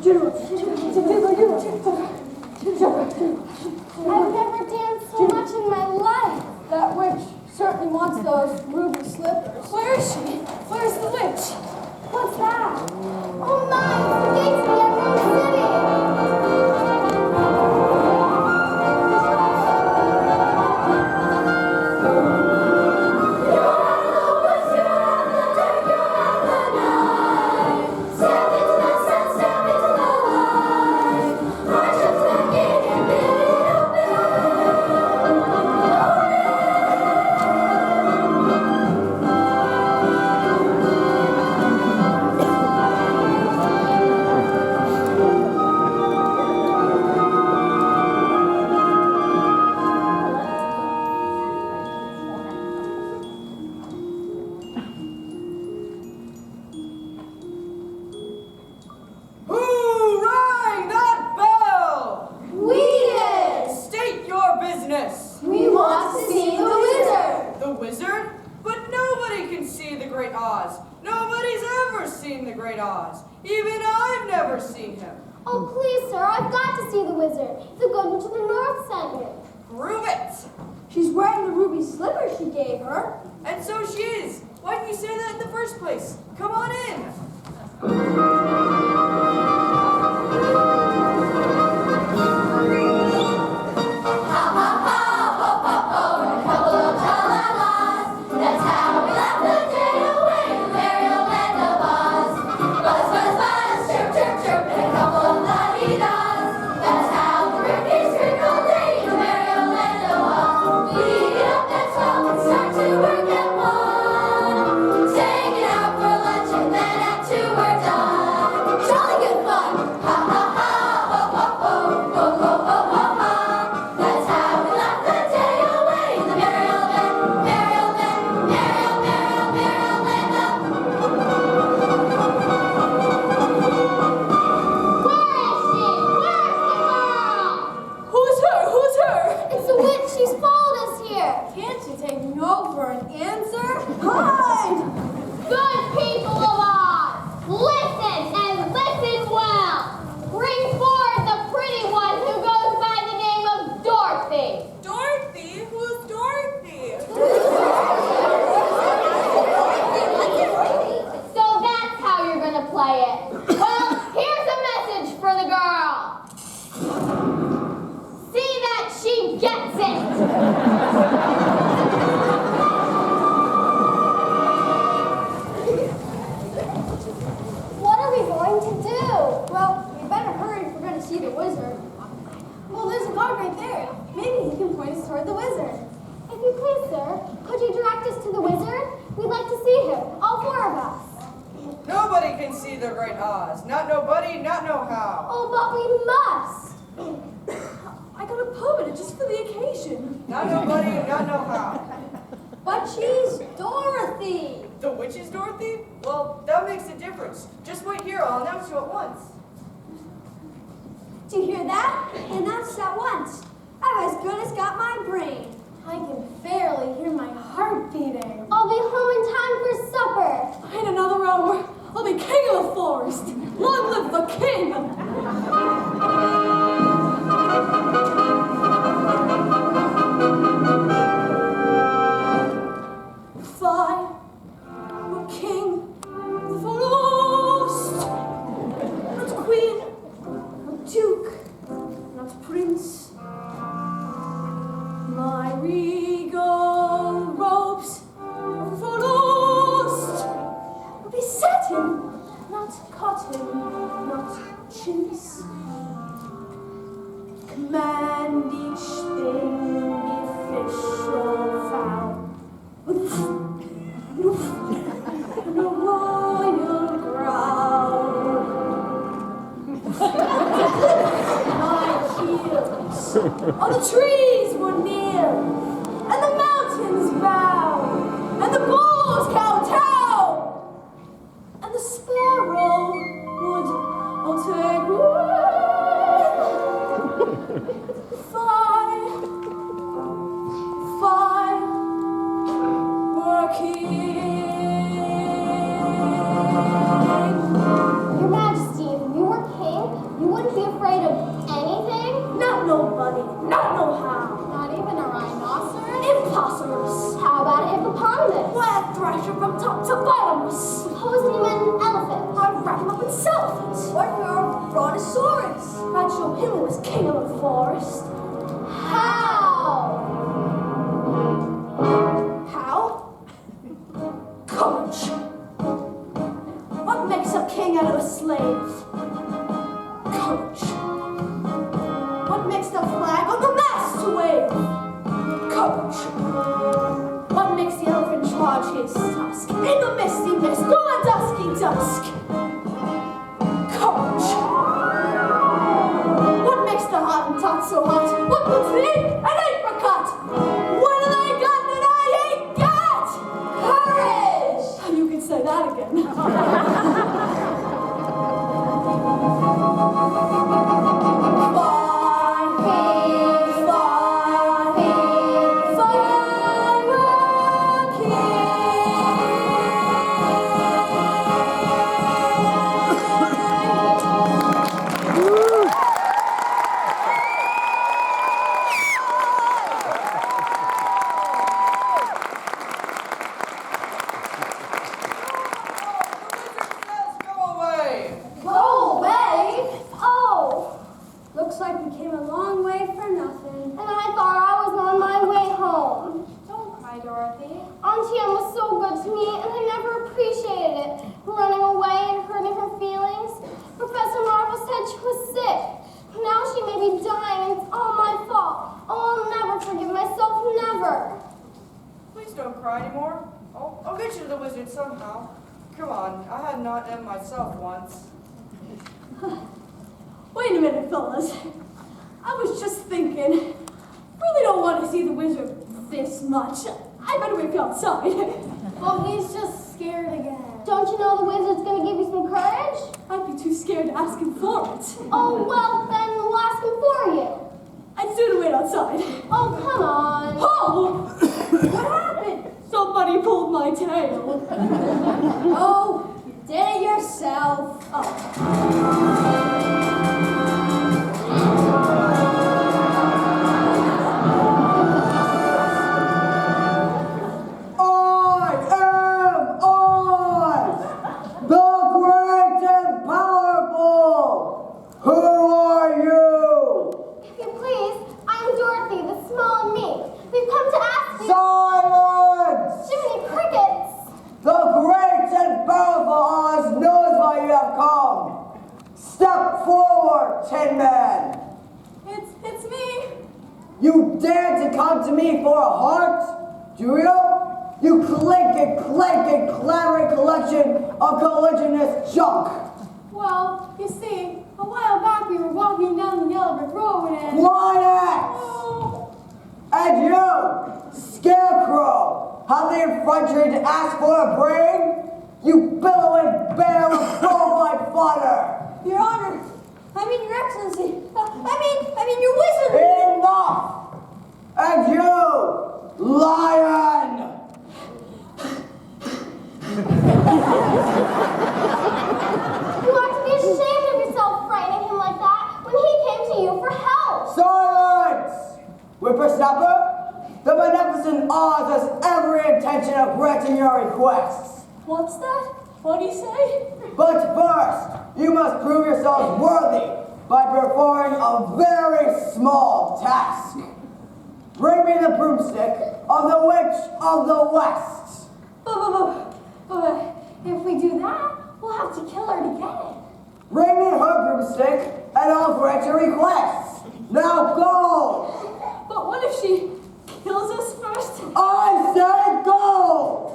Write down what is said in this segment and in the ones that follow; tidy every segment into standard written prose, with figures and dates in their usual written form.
I've never danced so much in my life. That witch certainly wants those ruby slippers. Where is she? Where's the witch? What's that? Oh my, it's the gates of the Emerald City. Oh, please, sir, I've got to see the wizard. The good one to the north sent me. Prove it! She's wearing the ruby slipper she gave her. And so she is. Why didn't you say that in the first place? Come on in. All the trees would kneel, and the mountains bow, and the bulls kowtow, and the sparrow would all take wing. Fly, working. Your Majesty, if you were king, You wouldn't be afraid of anything? Not nobody, not no how. Not even a rhinoceros? Impossible. How about a hippopotamus? Why, a thrasher from top to bottom. Supposing you meant an elephant. I'd wrap him up in cellophane. What for a brontosaurus? I'd show him who was king of the forest. How? How? Courage. What makes a king out of a slave? Courage. What makes the flag on the mast wave? Courage. What makes the elephant charge his tusk in the misty mist through the dusky dusk? Courage. What makes the Hottentot so hot? What puts me in an apricot? What have I got that I ain't got? Courage! You can say that again. Looks like we came a long way for nothing. And I thought I was on my way home. Don't cry, Dorothy. Auntie Em was so good to me, and I never appreciated it. Running away and hurting her feelings. Professor Marvel said she was sick. Now she may be dying, and it's all my fault. Oh, I'll never forgive myself, never. Please don't cry anymore. I'll get you to the wizard somehow. Come on, I had not M myself once. Wait a minute, fellas. I was just thinking, really don't want to see the wizard this much. I better wait outside. Well, he's just scared again. Don't you know the wizard's gonna give you some courage? I'd be too scared to ask him for it. Oh, well, then we'll ask him for you. I'd sooner wait outside. Oh, come on. Oh! What happened? Somebody pulled my tail. Oh, you did it yourself. It's me. You dare to come to me for a heart? Do you? You clanking, clattering collection of collisionist junk. Well, you see, a while back we were walking down the Yellow Brick Road and... Linex! Oh, And you, Scarecrow, have the effrontery to ask for a brain? You billowing bear of bovine fodder! Your Honor, Your Excellency, I mean, your wizard! Enough! And you, lion! You ought to be ashamed of yourself frightening him like that when he came to you for help. Silence! Whippersnapper, the beneficent Oz has every intention of granting your requests. What's that? What do you say? But first, you must prove yourselves worthy by performing a very small task. Bring me the broomstick of the Witch of the West. but if we do that, we'll have to kill her to get it. Bring me her broomstick and I'll grant your requests. Now go! But what if she kills us first? I say go!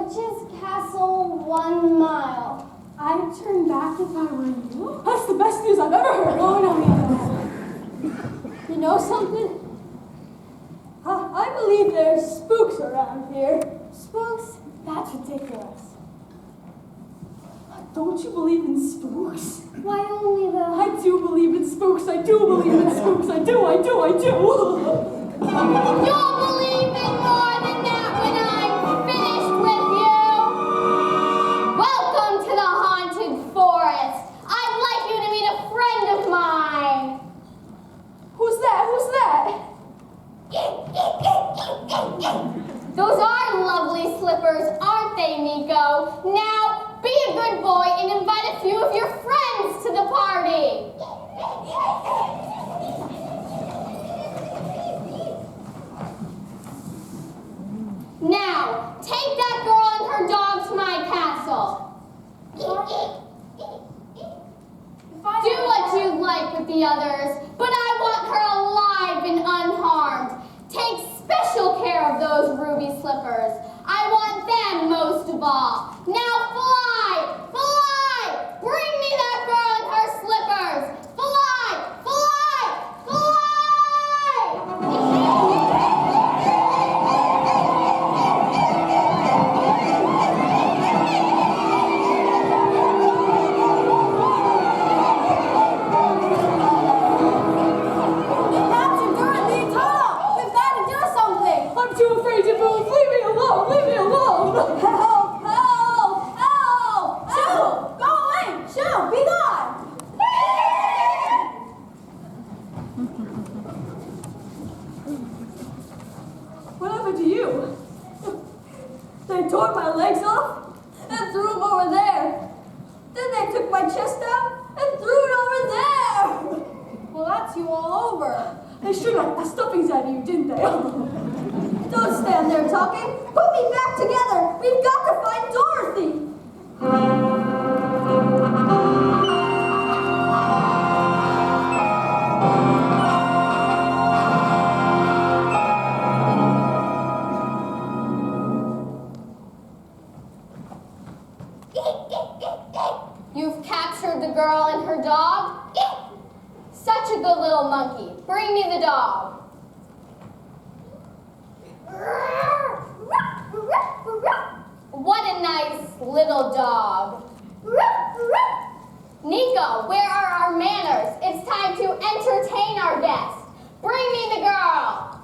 witch's castle 1 mile. I'd turn back if I were you. That's the best news I've ever heard. Oh, no. You know something? I believe there's spooks around here. Spooks? That's ridiculous. Don't you believe in spooks? Why only the... I do believe in spooks. I do believe in spooks. I do. You'll believe in more than that when I'm finished with you. Welcome to the haunted forest. I'd like you to meet a friend of mine. Who's that? Those are lovely slippers, aren't they, Nico? Now, be a good boy and invite a few of your friends to the party. Now, take that girl and her dog to my castle. Do what you like with the others, but I want her alive and unharmed. Take special care of those ruby slippers. I want them most of all. Now fly! Fly! Bring me that girl and her slippers! Fly! Fly! Captain Dorothy, Tom! We've got to do something! I'm too afraid to move. Leave me alone. Help! Help! Help! Shoo! Go away! Shoo! Be gone! What happened to you? They tore my legs off and threw them over there. Then they took my chest out and threw it over there. Well, that's you all over. They should have the stuffings out of you, didn't they? Don't stand there talking. Put me back together. We've got to find Dorothy. You've captured the girl and her dog? Such a good little monkey. Bring me the dog. What a nice little dog. Nico, where are our manners? It's time to entertain our guests. Bring me the girl.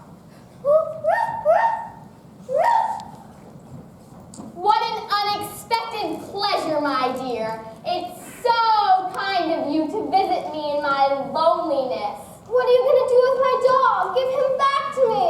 What an unexpected pleasure, my dear. It's so kind of you to visit me in my loneliness. What are you going to do with my dog? Give him back to me.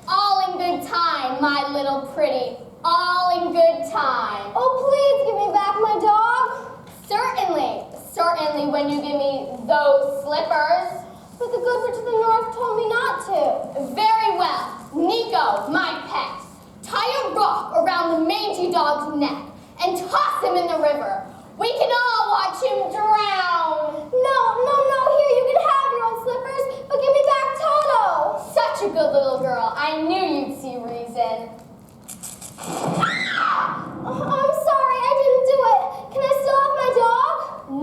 All in good time, my little pretty. All in good time. Oh, please give me back my dog. Certainly. Certainly when you give me those slippers. But the good witch of the north told me not to. Very well. Nico, my pet. Tie a rock around the mangy dog's neck and toss him in the river. We can all watch him drown. No. Here, you can have your own slippers, but give me back Toto. Such a good little girl. I knew you'd see reason. I'm sorry, I didn't do it. Can I still have my dog?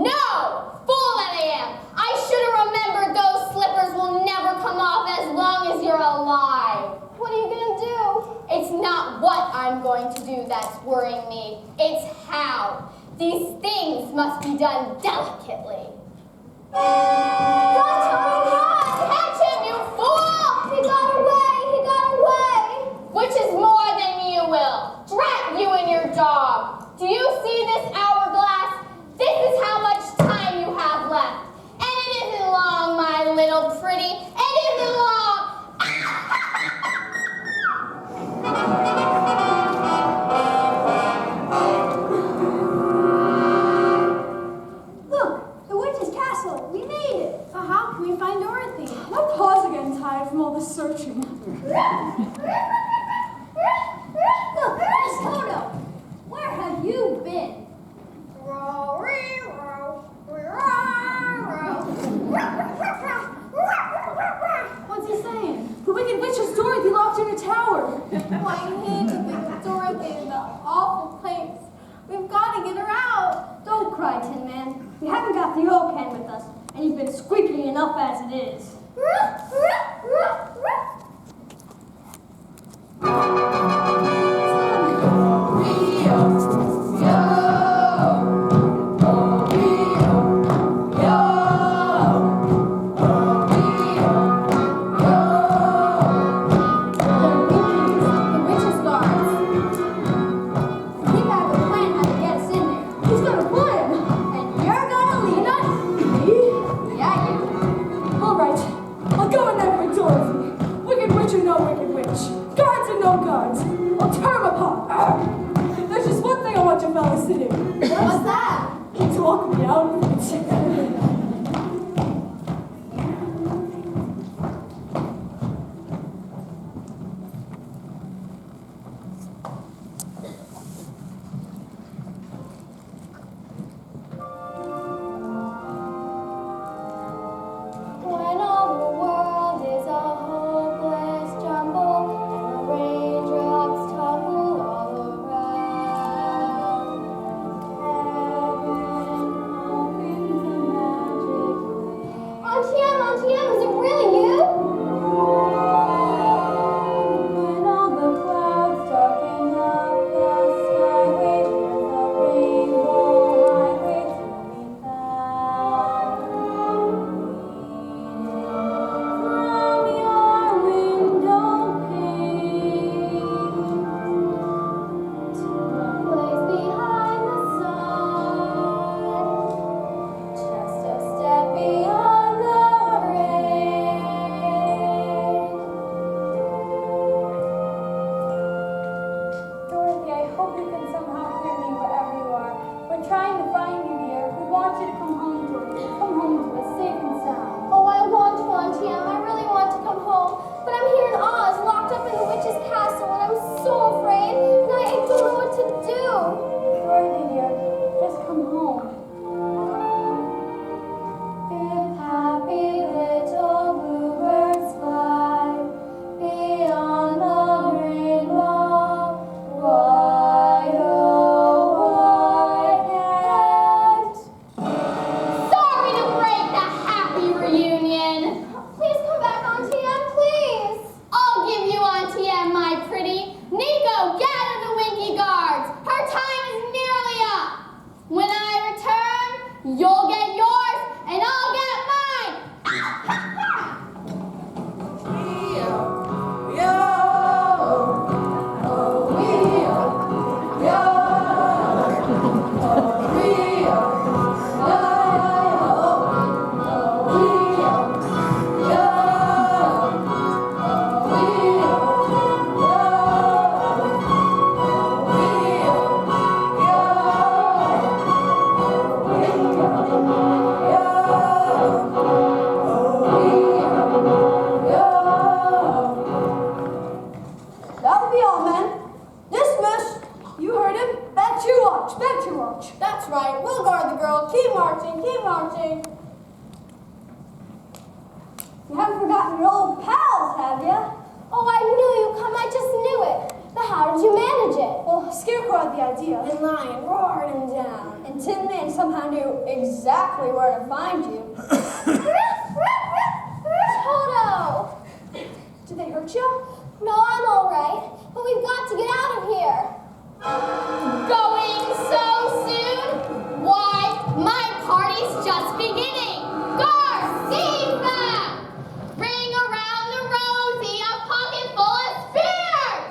No! Fool that I am. I should have remembered those slippers will never come off as long as you're alive. What are you going to do? It's not what I'm going to do that's worrying me. It's how. These things must be done delicately. Run, Tommy, run! Catch him, you fool! He got away! Which is more than you will. Drat you and your dog. Do you see this hourglass? This is how much time you have left. And it isn't long, my little pretty. It isn't long. Look, the witch's castle. We made it. But how can we find Dorothy? forgot the oil can with us, and you've been squeaky enough as it is. What's that? Talk me out of it. When all the world is a hopeless jumble and the raindrops tumble all around, heaven opens a magic way. Auntie Em, is it really you? When all the clouds darken up the skyway, there's a rainbow highway to be found. From your window pane to a place behind the sun, just a step beyond the rain. Dorothy, I hope you can somehow hear me wherever you are. We're trying to find you, dear. We want you to come home, Dorothy. Come home to us safe and sound. Oh, I want to, Auntie Em. I really want to come home. But I'm here in Oz, locked up in the witch's castle, and I'm so afraid, and I don't know what to do. Dorothy, dear, just come home. If happy little bluebirds fly beyond the rainbow, why, oh, why can't? Sorry to break the happy reunion. Please come back, Auntie Em, please. I'll give you Auntie Em, my pretty. Nico, gather the Winky Guards. Her time is nearly up. When I return, you'll get yours, and I'll get mine. That'll be all, men. Dismiss. You heard him. Back to your watch. Back to your watch. That's right. We'll guard the girl. Keep marching. Keep marching. You haven't forgotten your old pals, have you? Oh, I knew you'd come. I just knew it. But how did you manage it? Well, Scarecrow had the idea. And Lion roared him down. And Tin Man somehow knew exactly where to find you. Toto! Did they hurt you? No, I'm all right. But we've got to get out of here. Going so soon? Why, my party's just beginning. Guards, seize them! Ring around the rosy, a pocket full of spears!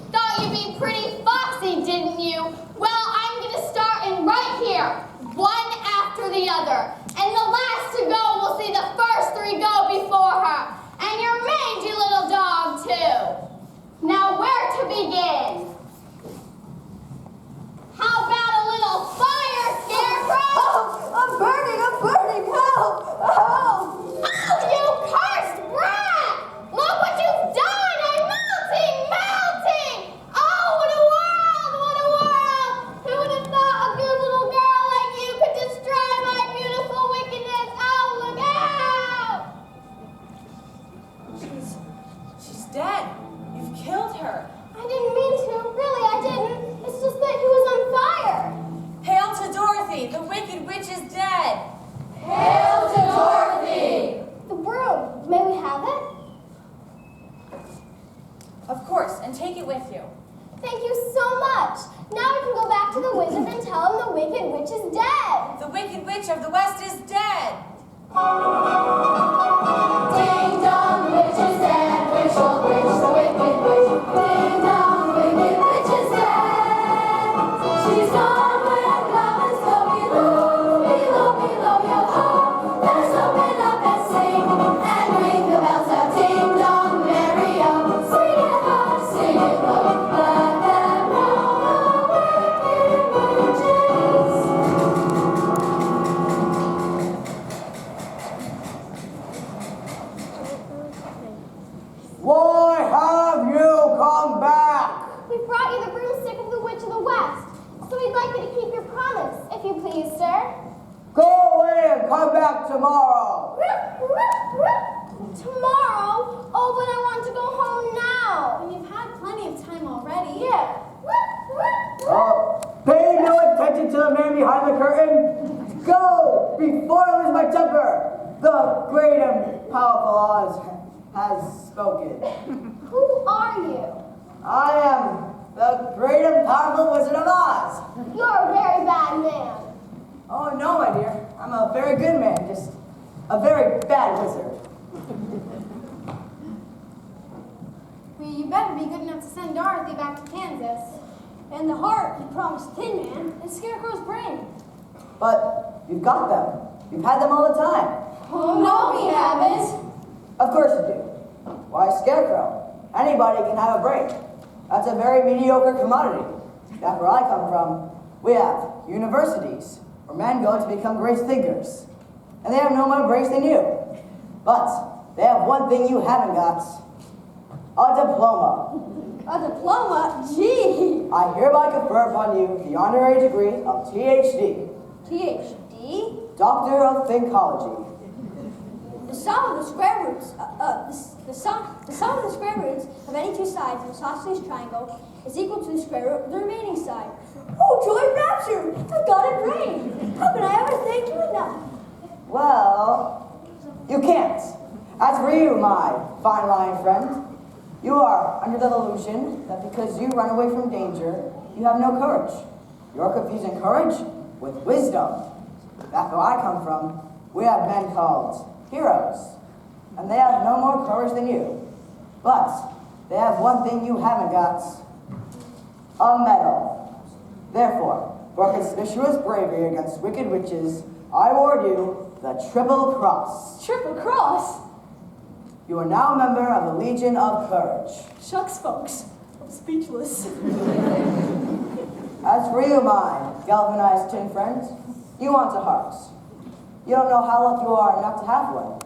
Thought you'd be pretty foxy, didn't you? Well, I'm gonna start in right here, one after the other. And the last to go will see the first three go before her. And your mangy little dog, too. Now, where to begin? How about a little fire, Scarecrow? Oh, I'm burning! Help! Help! Oh, you cursed brat! Look what you've done! I'm melting! Oh, what a world! Who would have thought a good little girl like you could destroy my beautiful so much. Now we can go back to the wizard and tell him the Wicked Witch is dead. The Wicked Witch of the West is dead. Ding dong, witch is dead. Witch, oh witch, the Wicked Witch. Ding dong, Wicked Witch is dead. She's gone where goblins go below, below, below your home. Let's open up and sing and ring the bells out. Ding dong, merry oh, sing it high, sing it low. Let them know the Wicked Witches. Why have you come back? We brought you the broomstick of the Witch of the West, so we'd like you to keep your promise, if you please, sir. Go away and come back tomorrow. Tomorrow? Oh, but I want to go home now. And you've had plenty of time already. Yeah. Pay no attention to the man behind the curtain. Go before I lose my temper. The great and powerful Oz has spoken. Who are you? I am the great and powerful Wizard of Oz. You're a very bad man. Oh no, my dear. I'm a very good man, just a very bad wizard. Well, you better be good enough to send Dorothy back to Kansas. And the heart you promised Tin Man and Scarecrow's brain. But you've got them. You've had them all the time. Oh, no, we haven't. Of course you do. Why, Scarecrow, anybody can have a brain. That's a very mediocre commodity. That's where I come from. We have universities where men go to become great thinkers. And they have no more brains than you. But they have one thing you haven't got. A diploma. A diploma? Gee! I hereby confer upon you the honorary degree of THD, PhD? Doctor of Thinkology. The sum of the square roots, the sum of the square roots of any two sides of a isosceles triangle is equal to the square root of the remaining side. Oh, joy rapture! I've got a brain! How can I ever thank you enough? Well, you can't. As for you, my fine lion friend, you are under the illusion that because you run away from danger, you have no courage. You're confusing courage with wisdom. That's where I come from. We have men called heroes, and they have no more courage than you. But they have one thing you haven't got, a medal. Therefore, for conspicuous bravery against wicked witches, I award you the Triple Cross. Triple cross? You are now a member of the Legion of Courage. Shucks, folks. I'm speechless. As for you, my galvanized tin friend, you want a heart. You don't know how lucky you are not to have one.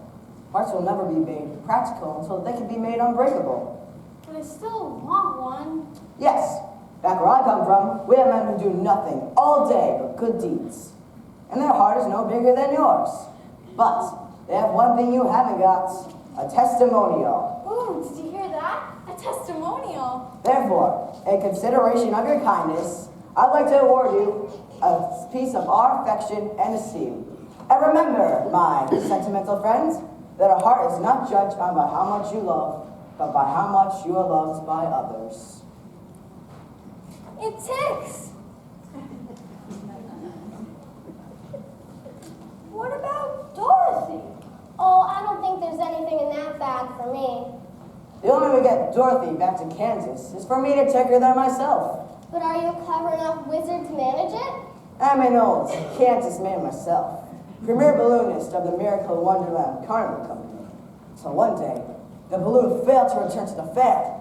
Hearts will never be made practical until they can be made unbreakable. But I still want one. Yes, back where I come from, we have men who do nothing all day but good deeds. And their heart is no bigger than yours. But they have one thing you haven't got, a testimonial. Ooh, did you hear that? A testimonial. Therefore, in consideration of your kindness, I'd like to award you a piece of our affection and esteem. And remember, my sentimental friends, that a heart is not judged by how much you love, but by how much you are loved by others. It ticks. What about Dorothy? Oh, I don't think there's anything in that bag for me. The only way to get Dorothy back to Kansas is for me to take her there myself. But are you a clever enough wizard to manage it? I'm an old Kansas man myself, premier balloonist of the Miracle Wonderland Carnival Company. So one day, the balloon failed to return to the fair.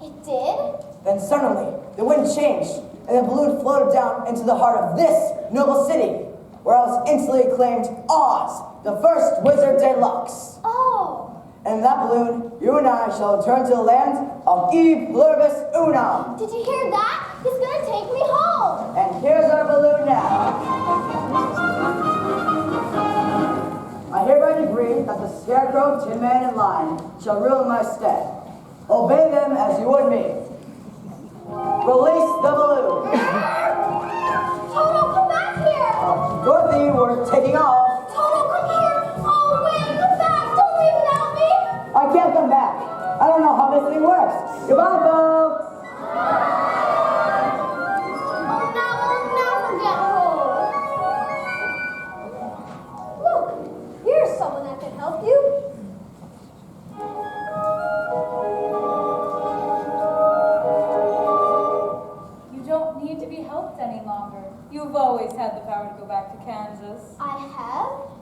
It did? Then suddenly, the wind changed, and the balloon floated down into the heart of this noble city, where I was instantly acclaimed Oz, the first wizard deluxe. Oh. And in that balloon, you and I shall return to the land of E Pluribus Unum. Did you hear that? He's gonna take me home. And here's our balloon now. I hereby decree that the Scarecrow, Tin Man, and Lion shall rule in my stead. Obey them as you would me. Release the balloon. Toto, come back here. Dorothy, we're taking off. Toto, come here. Oh, wait, come back. Don't leave without me. I can't come back. I don't know how this thing works. Goodbye, folks. don't need to be helped any longer. You've always had the power to go back to Kansas. I have?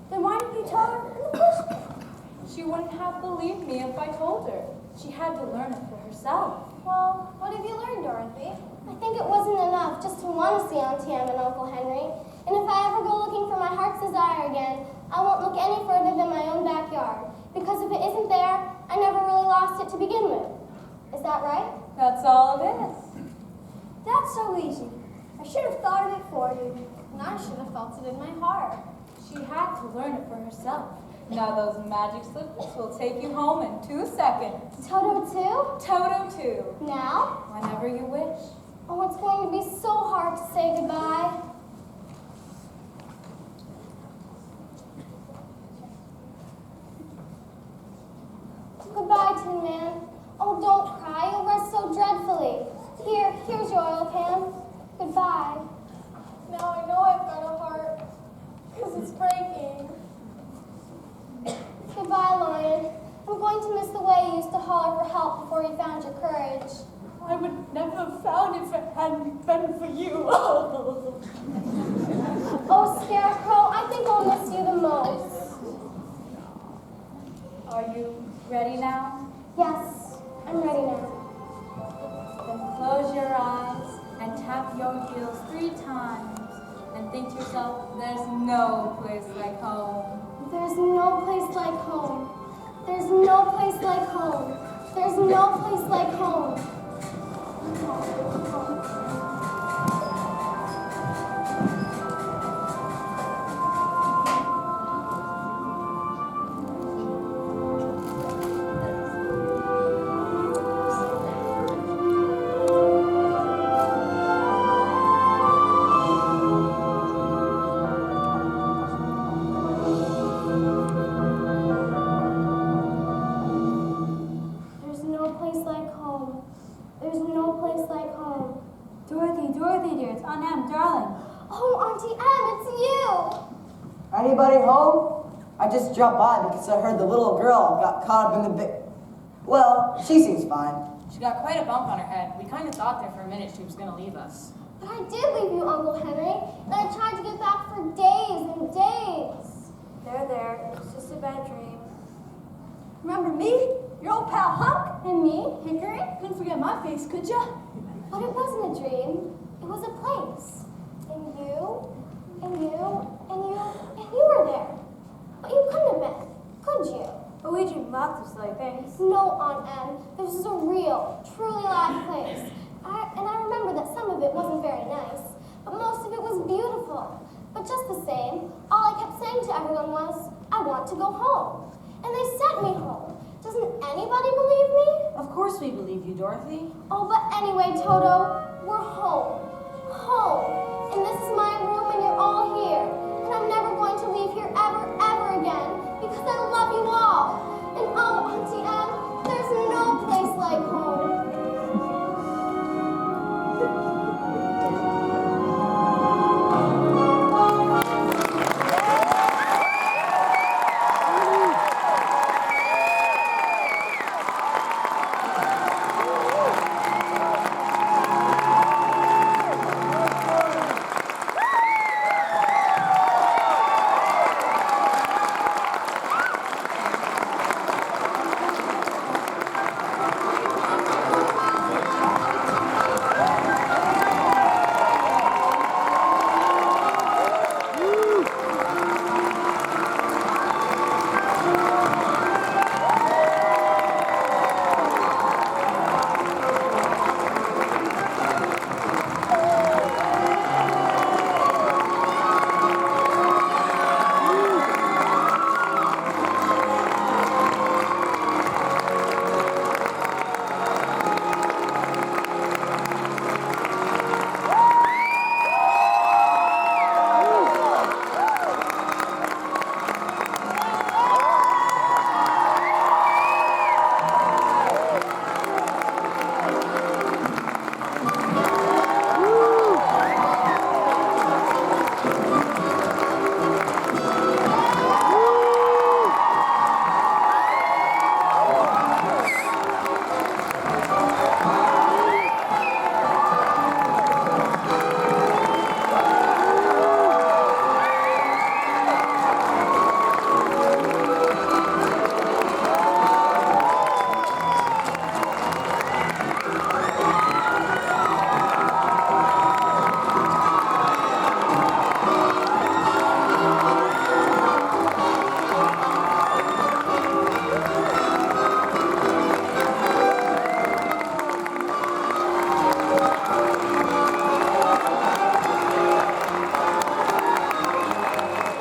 Then why didn't you tell her in the first place? She wouldn't have believed me if I told her. She had to learn it for herself. Well, what have you learned, Dorothy? I think it wasn't enough just to want to see Auntie Em and Uncle Henry. And if I ever go looking for my heart's desire again, I won't look any further than my own backyard. Because if it isn't there, I never really lost it to begin with. Is that right? That's all it is. That's so easy. I should have thought of it for you. And I should have felt it in my heart. She had to learn it for herself. Now those magic slippers will take you home in 2 seconds. Toto too? Toto too. Now? Whenever you wish. Oh, it's going to be so hard to say goodbye. Goodbye, Tin Man. Oh, don't cry. You'll rest so dreadfully. Here's your oil can. Goodbye. Now I know I've got a heart, because it's breaking. Goodbye, Lion. I'm going to miss the way you used to holler for help before you found your courage. I would never have found it if it hadn't been for you. Oh, Scarecrow, I think I'll miss you the most. Are you ready now? Yes, I'm ready now. Then close your eyes and tap your heels 3 times and think to yourself, there's no place like home. There's no place like home. There's no place like home. There's no place like home. There's no place like home. There's no place like home. Dorothy dear, it's Aunt Em, darling. Oh, Auntie Em, it's you! Anybody home? I just dropped by because I heard the little girl got caught up in the big... Well, she seems fine. She got quite a bump on her head. We kind of thought there for a minute she was going to leave us. But I did leave you, Uncle Henry, and I tried to get back for days and days. There, it's just a bad dream. Remember me? Your old pal Hunk? And me, Hickory? Couldn't forget my face, could ya? But it wasn't a dream. It was a place. And you, and you, and you, and you were there. But you couldn't have been, could you? But we dream lots of silly things. No, Aunt Em. This is a real, truly live place. And I remember that some of it wasn't very nice, but most of it was beautiful. But just the same, all I kept saying to everyone was, I want to go home. And they sent me home. Doesn't anybody believe me? Of course we believe you, Dorothy. Oh, but anyway, Toto, we're home.